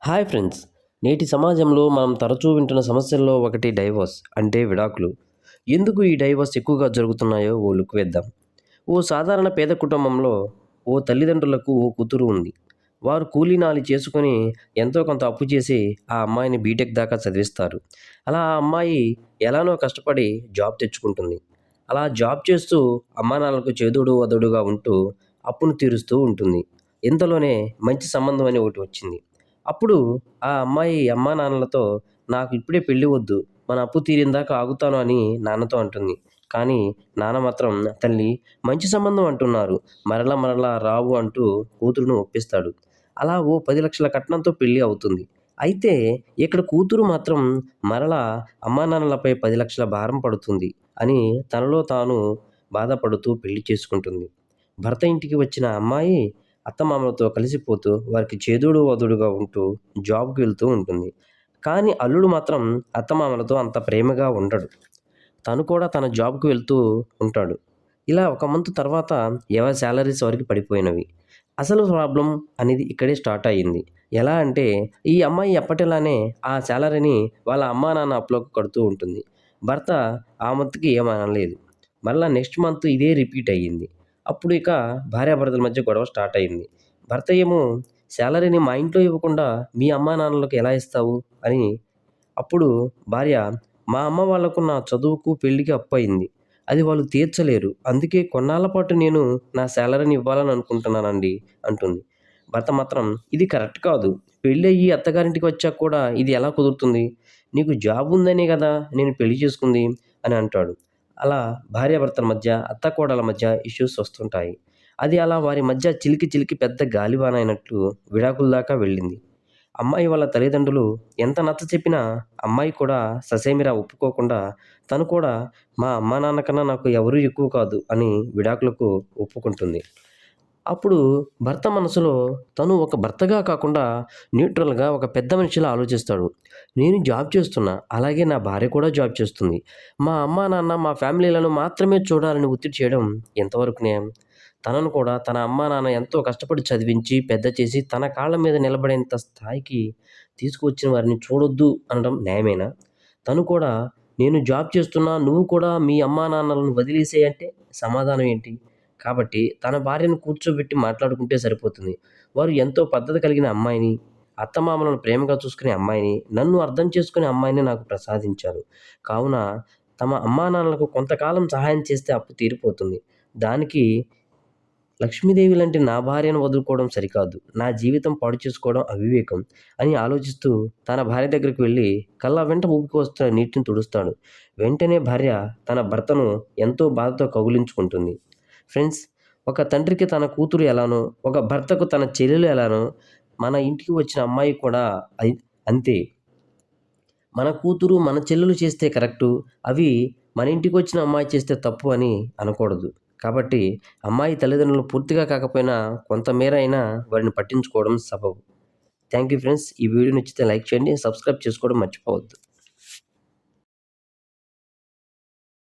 Hi friends. నేటి సమాజంలో మనం తరచూ వింటున్న సమస్యల్లో ఒకటి డైవోర్స్ అంటే విడాకులు. ఎందుకు ఈ డైవోర్స్ ఎక్కువగా జరుగుతున్నాయో ఓ లుక్ వేద్దాం. ఓ సాధారణ పేద కుటుంబంలో ఓ తల్లిదండ్రులకు ఓ కూతురు ఉంది. వారు కూలీనాలి చేసుకొని ఎంతో కొంత అప్పు చేసి ఆ అమ్మాయిని బీటెక్ దాకా చదివిస్తారు. అలా ఆ అమ్మాయి ఎలానో కష్టపడి జాబ్ తెచ్చుకుంటుంది. అలా జాబ్ చేస్తూ అమ్మానాన్నలకు చేదోడు వాదోడుగా ఉంటూ అప్పును తీరుస్తూ ఉంటుంది. ఇంతలోనే మంచి సంబంధం అని ఒకటి వచ్చింది. అప్పుడు ఆ అమ్మాయి అమ్మానాన్నలతో నాకు ఇప్పుడే పెళ్లి వద్దు. మన అప్పు తీరేందాకా ఆగుతాను అని నాన్నతో అంటుంది. కానీ నాన్న మాత్రం తల్లి మంచి సంబంధం అంటున్నారు. మరలా రావు అంటూ కూతురును ఒప్పిస్తాడు. అలా ఓ 10,00,000 కట్నంతో పెళ్లి అవుతుంది. అయితే ఇక్కడ కూతురు మాత్రం మరలా అమ్మానాన్నలపై 10,00,000 భారం పడుతుంది అని తనలో తాను బాధపడుతూ పెళ్లి చేసుకుంటుంది. భర్త ఇంటికి వచ్చిన అమ్మాయి అత్తమామలతో కలిసిపోతూ వారికి చేదోడు వాదోడుగా ఉంటూ జాబ్‌కి వెళ్తూ ఉంటుంది. కానీ అల్లుడు మాత్రం అత్తమామలతో అంత ప్రేమగా ఉండడు. తను కూడా తన జాబ్‌కి వెళ్తూ ఉంటాడు. ఇలా ఒక మంత్ తర్వాత ఎవరి సాలరీస్ వారికి పడిపోయినవి. అసలు ప్రాబ్లమ్ అనేది ఇక్కడే స్టార్ట్ అయ్యింది. ఎలా అంటే ఈ అమ్మాయి ఎప్పటిలానే ఆ సాలరీని వాళ్ళ అమ్మా నాన్న అప్పులోకి కడుతూ ఉంటుంది. భర్త ఆ మంత్‌కి ఏమి అనలేదు. మళ్ళా నెక్స్ట్ మంత్ ఇదే రిపీట్ అయ్యింది. అప్పుడు ఇక భార్యాభర్తల మధ్య గొడవ స్టార్ట్ అయింది. భర్త ఏమో సాలరీని మా ఇంట్లో ఇవ్వకుండా మీ అమ్మానాన్నలకు ఎలా ఇస్తావు అని. అప్పుడు భార్య మా అమ్మ వాళ్ళకు నా చదువుకు, పెళ్ళికి అప్పయింది. అది వాళ్ళు తీర్చలేరు. అందుకే కొన్నాళ్ళ పాటు నేను నా సాలరీని ఇవ్వాలని అనుకుంటున్నానండి అంటుంది. భర్త మాత్రం ఇది కరెక్ట్ కాదు. పెళ్ళయ్యి అత్తగారింటికి వచ్చాక కూడా ఇది ఎలా కుదురుతుంది? నీకు జాబ్ ఉందనే గదా నేను పెళ్లి చేసుకుంది అని అంటాడు. అలా భార్యాభర్తల మధ్య, అత్తాకోడళ్ళ మధ్య ఇష్యూస్ వస్తుంటాయి. అది అలా వారి మధ్య చిలికి చిలికి పెద్ద గాలివాన అయినట్లు విడాకుల దాకా వెళ్ళింది. అమ్మాయి వాళ్ళ తల్లిదండ్రులు ఎంత నచ్చచెప్పినా అమ్మాయి కూడా ససేమిరా ఒప్పుకోకుండా తను కూడా మా అమ్మా నాన్న కన్నా నాకు ఎవరు ఎక్కువ కాదు అని విడాకులకు ఒప్పుకుంటుంది. అప్పుడు భర్త మనసులో తను ఒక భర్తగా కాకుండా న్యూట్రల్‌గా ఒక పెద్ద మనిషిలా ఆలోచిస్తాడు. నేను జాబ్ చేస్తున్నా. అలాగే నా భార్య కూడా జాబ్ చేస్తుంది. మా అమ్మా, నాన్న, మా ఫ్యామిలీలను మాత్రమే చూడాలని ఒత్తిడి చేయడం ఎంతవరకు న్యాయం? తనను కూడా తన అమ్మా, నాన్న ఎంతో కష్టపడి చదివించి, పెద్ద చేసి తన కాళ్ళ మీద నిలబడేంత స్థాయికి తీసుకువచ్చిన వారిని చూడొద్దు అనడం న్యాయమేనా? తను కూడా నేను జాబ్ చేస్తున్నా, నువ్వు కూడా మీ అమ్మా, నాన్నలను వదిలేసేయి అంటే సమాధానం ఏంటి? కాబట్టి తన భార్యను కూర్చోబెట్టి మాట్లాడుకుంటే సరిపోతుంది. వారు ఎంతో పద్ధతి కలిగిన అమ్మాయిని, అత్తమామలను ప్రేమగా చూసుకునే అమ్మాయిని, నన్ను అర్థం చేసుకునే అమ్మాయిని నాకు ప్రసాదించారు. కావున తమ అమ్మానాన్నలకు కొంతకాలం సహాయం చేస్తే అప్పు తీరిపోతుంది. దానికి లక్ష్మీదేవి లాంటి నా భార్యను వదులుకోవడం సరికాదు. నా జీవితం పాడు చేసుకోవడం అవివేకం అని ఆలోచిస్తూ తన భార్య దగ్గరికి వెళ్లి కళ్ళ వెంట ఊబికి వస్తున్న నీటిని తుడుస్తాడు. వెంటనే భార్య తన భర్తను ఎంతో బాధతో కౌగిలించుకుంటుంది. ఫ్రెండ్స్, ఒక తండ్రికి తన కూతురు ఎలానో, ఒక భర్తకు తన చెల్లెలు ఎలానో, మన ఇంటికి వచ్చిన అమ్మాయి కూడా అయి అంతే. మన కూతురు, మన చెల్లెలు చేస్తే కరెక్టు. అవి మన ఇంటికొచ్చిన అమ్మాయి చేస్తే తప్పు అని అనకూడదు. కాబట్టి అమ్మాయి తల్లిదండ్రులు పూర్తిగా కాకపోయినా కొంతమేర అయినా వారిని పట్టించుకోవడం సబబు. Thank you friends. ఈ వీడియో నచ్చితే లైక్ చేయండి. సబ్స్క్రైబ్ చేసుకోవడం మర్చిపోవద్దు.